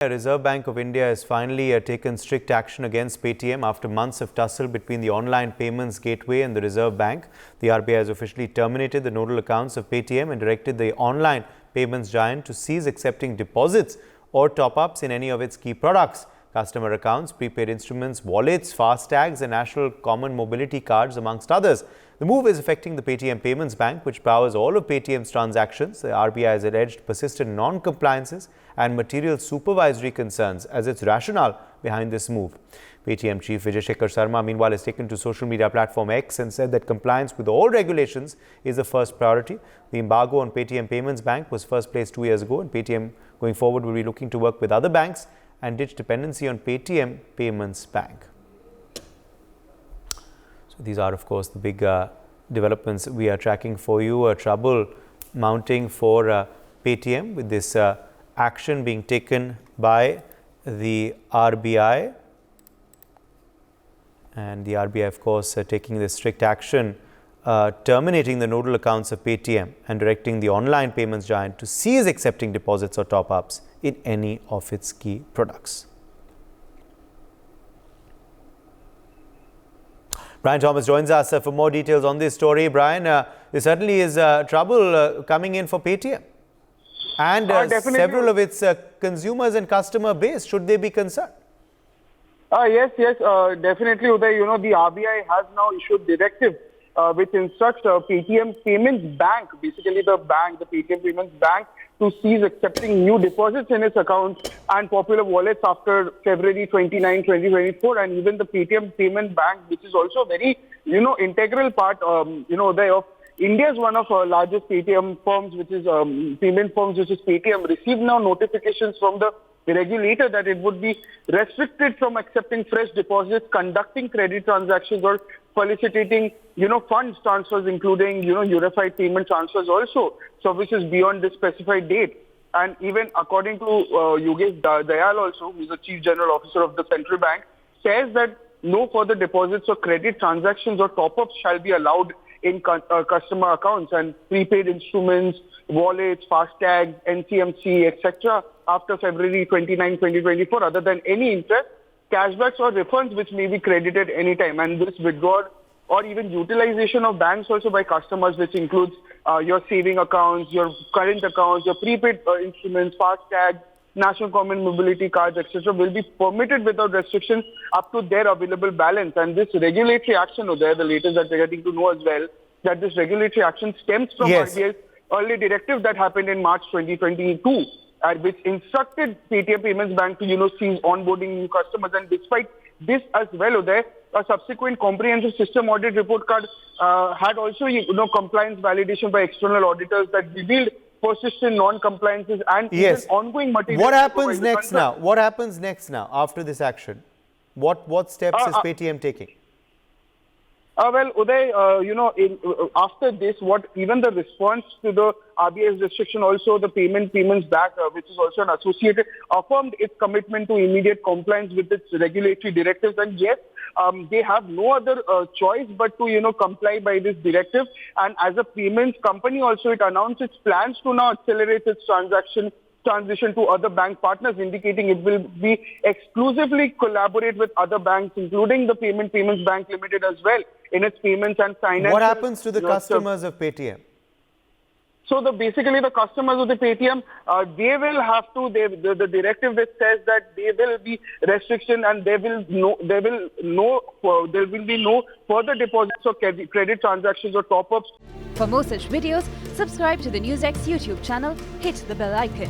The Reserve Bank of India has finally taken strict action against Paytm after months of tussle between the online payments gateway and the Reserve Bank. The RBI has officially terminated the nodal accounts of Paytm and directed the online payments giant to cease accepting deposits or top-ups in any of its key products. Customer accounts, prepaid instruments, wallets, FASTags and National Common Mobility Cards amongst others. The move is affecting the Paytm Payments Bank, which powers all of Paytm's transactions. The RBI has alleged persistent non-compliances and material supervisory concerns as its rationale behind this move. Paytm Chief Vijay Shekhar Sharma, meanwhile, has taken to social media platform X and said that compliance with all regulations is the first priority. The embargo on Paytm Payments Bank was first placed 2 years ago, and Paytm going forward will be looking to work with other banks and ditch dependency on Paytm Payments Bank. So these are, of course, the big developments we are tracking for you. Trouble mounting for Paytm with this action being taken by the RBI. And the RBI, of course, taking this strict action, terminating the nodal accounts of Paytm and directing the online payments giant to cease accepting deposits or top-ups in any of its key products. Brian Thomas joins us for more details on this story. Brian, there certainly is trouble coming in for Paytm and several of its consumers and customer base. Should they be concerned? Yes, definitely, Uday. You know, the RBI has now issued directive which instructs Paytm Payments Bank, basically the Paytm Payments Bank, to cease accepting new deposits in its accounts and popular wallets after February 29, 2024. And even the Paytm Payments Bank, which is also a very, integral part, of India's one of our largest Paytm firms, which is payment firms, which is Paytm, received now notifications from the regulator that it would be restricted from accepting fresh deposits, conducting credit transactions, or facilitating, funds transfers, including, unified payment transfers also, services beyond the specified date. And even according to Yogesh Dayal also, who is the Chief General Officer of the Central Bank, says that no further deposits or credit transactions or top-ups shall be allowed in customer accounts and prepaid instruments, wallets, FASTags, NCMC, etc. after February 29, 2024, other than any interest, cashbacks or refunds which may be credited anytime. And this withdrawal or even utilization of banks also by customers, which includes your saving accounts, your current accounts, your prepaid instruments, FASTags, National Common Mobility Cards, etc., will be permitted without restrictions up to their available balance. And this regulatory action, the latest that we're getting to know as well, that this regulatory action stems from RBI's early directive that happened in March 2022, which instructed Paytm Payments Bank to, cease onboarding new customers. And despite this as well, a subsequent comprehensive system audit report card had also, compliance validation by external auditors that revealed persistent non-compliances and even ongoing material. What happens next now? What happens next now after this action? What steps is Paytm taking? Well, Uday, after this, even the response to the RBI's restriction, also the Payments Bank, which is also an associated, affirmed its commitment to immediate compliance with its regulatory directives. And yes, they have no other choice but to, comply by this directive. And as a payments company also, it announced its plans to now accelerate its transition to other bank partners, indicating it will be exclusively collaborate with other banks, including the Payments Bank Limited as well, in its payments and financial. What happens to the customers of Paytm? So basically the customers of the Paytm, they will have to, the directive that says that there will be restriction and there will be no further deposits or credit transactions or top-ups. For more such videos, subscribe to the NewsX YouTube channel, hit the bell icon.